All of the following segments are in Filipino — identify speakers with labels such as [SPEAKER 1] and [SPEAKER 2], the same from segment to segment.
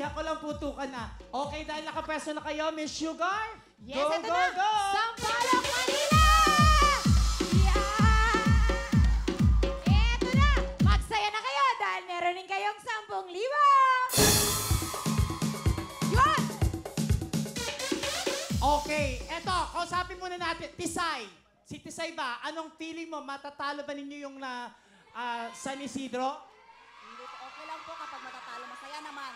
[SPEAKER 1] Sasabihan ko lang putukan na. Okay, dahil nakapwesto na kayo, Miss Sugar?
[SPEAKER 2] Yes,
[SPEAKER 1] go,
[SPEAKER 2] ito
[SPEAKER 1] go,
[SPEAKER 2] na!
[SPEAKER 1] go!
[SPEAKER 2] Sampalok, Manila! Yan! Ito na! Magsaya na kayo dahil meron din kayong 10,000! Yun!
[SPEAKER 1] Okay, eto, kausapin muna natin. Tisay. Si Tisay ba, anong feeling mo? Matatalo ba ninyo yung San Isidro?
[SPEAKER 3] Hindi po, okay lang po kapag matatalo. Masaya naman.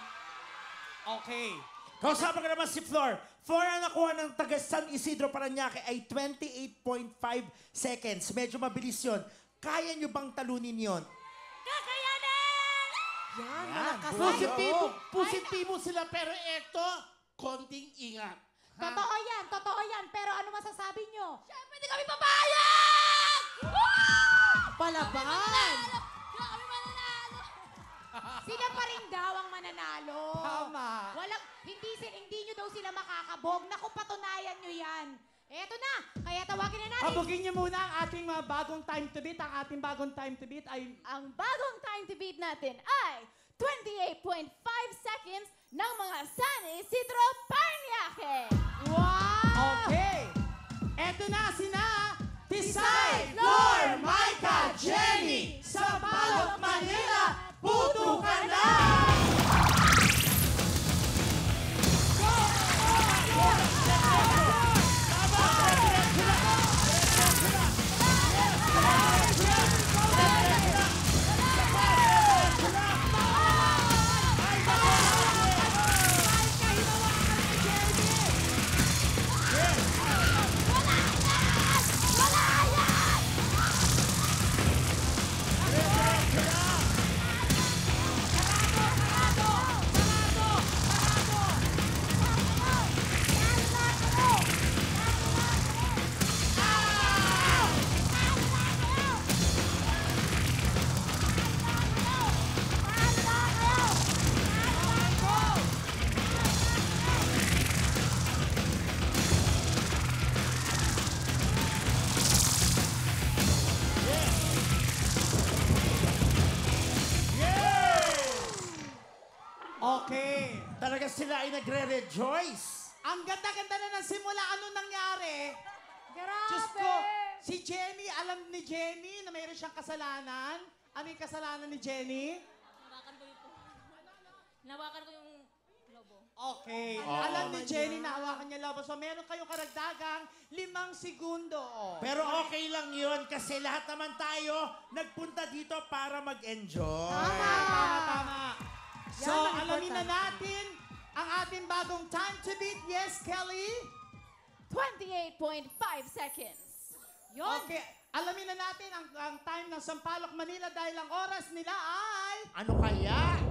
[SPEAKER 1] Okay.
[SPEAKER 4] Kausapan ka naman si Flor. Flor, ang nakuha ng taga San Isidro Parañaque ay 28.5 seconds. Medyo mabilis yun. Kaya nyo bang talunin yun?
[SPEAKER 3] Kakayanin!
[SPEAKER 5] Yan,
[SPEAKER 4] Yan.
[SPEAKER 5] malakas
[SPEAKER 6] Positibo,
[SPEAKER 5] kayo.
[SPEAKER 6] positibo sila, pero eto, konting ingat. Ha?
[SPEAKER 2] Totoo yan. Pero ano masasabi nyo?
[SPEAKER 3] Siyempre, hindi kami papayag!
[SPEAKER 5] Palaban.
[SPEAKER 3] Hindi kami mananalo!
[SPEAKER 2] Sila pa rin daw ang mananalo.
[SPEAKER 1] Tama.
[SPEAKER 2] Hindi nyo daw sila makakabog. Naku, patunayan nyo yan. Eto na, kaya tawagin na natin.
[SPEAKER 1] Kabugin niyo muna ang ating mga bagong time to beat. Ang ating bagong time to beat ay...
[SPEAKER 3] Ang bagong time to beat natin ay 28.5 seconds ng mga San Isidro Parañaque!
[SPEAKER 2] Wow!
[SPEAKER 1] Okay. Eto na sina
[SPEAKER 2] Tisay,
[SPEAKER 1] Flor, Micah, Jenny, Sampaloc, Manila, putukan na! Okay.
[SPEAKER 4] Talaga sila ay nagre-rejoice.
[SPEAKER 1] Ang ganda-ganda na ng simula. Ano nangyari?
[SPEAKER 2] Grabe!
[SPEAKER 1] Diyos ko, si Jenny, alam ni Jenny na mayroon siyang kasalanan. Ano yung kasalanan ni Jenny?
[SPEAKER 3] Nawakan ko yung lobo.
[SPEAKER 1] Okay. Alam ni Jenny na hawakan niya lobo. So meron kayong karagdagang 5 segundo.
[SPEAKER 4] Pero okay lang yun kasi lahat naman tayo nagpunta dito para mag-enjoy.
[SPEAKER 1] Tama. So,
[SPEAKER 5] Yan ang
[SPEAKER 1] alamin na
[SPEAKER 5] importante.
[SPEAKER 1] natin ang ating bagong time to beat. Yes, Kelly?
[SPEAKER 3] 28.5 seconds.
[SPEAKER 2] Yun!
[SPEAKER 1] Okay. Alamin na natin ang time ng Sampaloc, Manila dahil ang oras nila ay...
[SPEAKER 4] Ano kaya?